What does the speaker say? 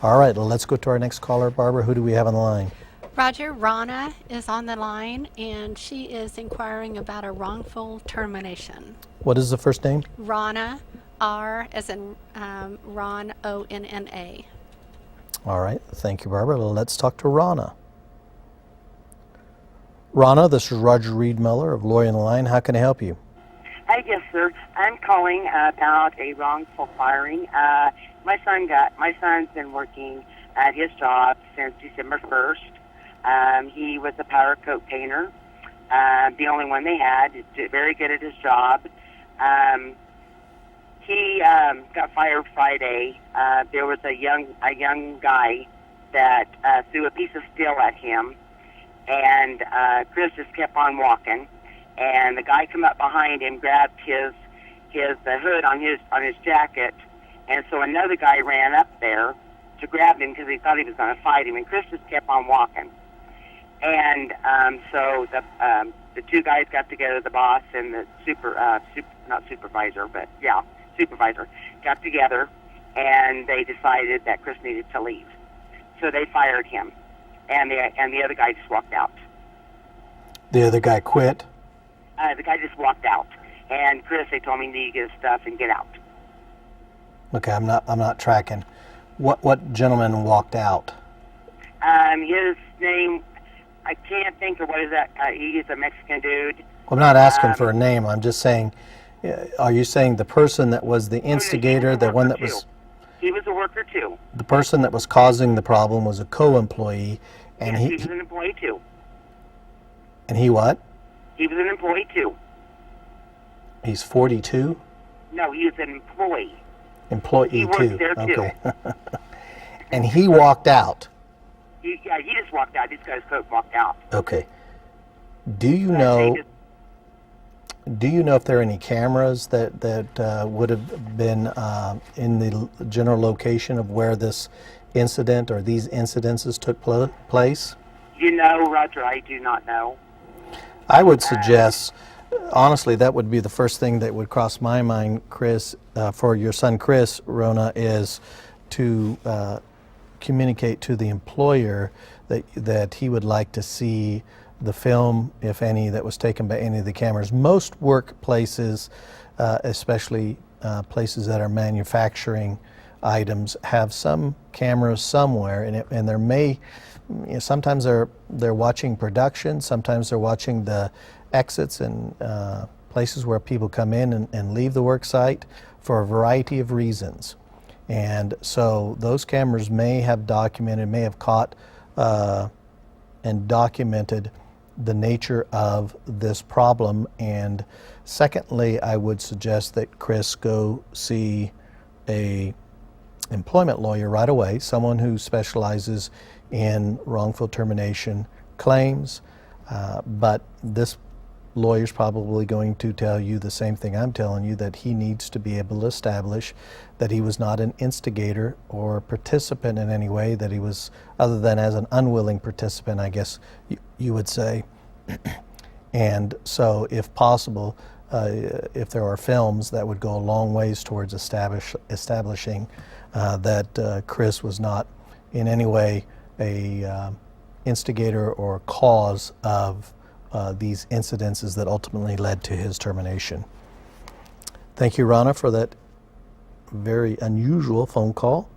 All right, well, let's go to our next caller. Barbara, who do we have on the line? Roger, Ronna is on the line, and she is inquiring about a wrongful termination. What is the first name? Ronna, R as in Ron, O-N-N-A. All right, thank you, Barbara. Let's talk to Ronna. Ronna, this is Roger Riedmiller of Lawyer on the Line. How can I help you? Yes, sir. I'm calling about a wrongful firing. My son's been working at his job since December 1st. He was a powder coat painter, the only one they had. He's very good at his job. He got fired Friday. There was a young guy that threw a piece of steel at him, and Chris just kept on walking. And the guy come up behind him, grabbed the hood on his jacket, and so another guy ran up there to grab him because he thought he was going to fight him, and Chris just kept on walking. And so the two guys got together, the boss and the supervisor got together, and they decided that Chris needed to leave. So they fired him, and the other guy just walked out. The other guy quit? The guy just walked out, and Chris, they told me he needed to get his stuff and get out. Okay, I'm not tracking. What gentleman walked out? His name, I can't think of what is that. He's a Mexican dude. Well, I'm not asking for a name. I'm just saying, are you saying the person that was the instigator, the one that was... He was a worker too. The person that was causing the problem was a co-employee, and yes, he was an employee too. And he what? He was an employee too. He's 42? No, he was an employee. Employee he too. Worked there too. Okay. And he walked out. He just walked out. This guy's coat walked out. Okay. Do you know if there are any cameras that would have been in the general location of where this incident or these incidences took place? You know, Roger, I do not know. I would suggest, honestly, that would be the first thing that would cross my mind, Chris, for your son Chris, Ronna, is to communicate to the employer that he would like to see the film, if any, that was taken by any of the cameras. Most workplaces, especially places that are manufacturing items, have some cameras somewhere, and there may... sometimes they're watching production, sometimes they're watching the exits and places where people come in and leave the work site for a variety of reasons. And so those cameras may have caught and documented the nature of this problem. And secondly, I would suggest that Chris go see a employment lawyer right away, someone who specializes in wrongful termination claims, but this lawyer's probably going to tell you the same thing I'm telling you, that he needs to be able to establish that he was not an instigator or participant in any way, that he was, other than as an unwilling participant, I guess you would say. And so, if possible, if there are films, that would go a long ways towards establishing that Chris was not in any way a instigator or cause of these incidences that ultimately led to his termination. Thank you, Ronna, for that very unusual phone call.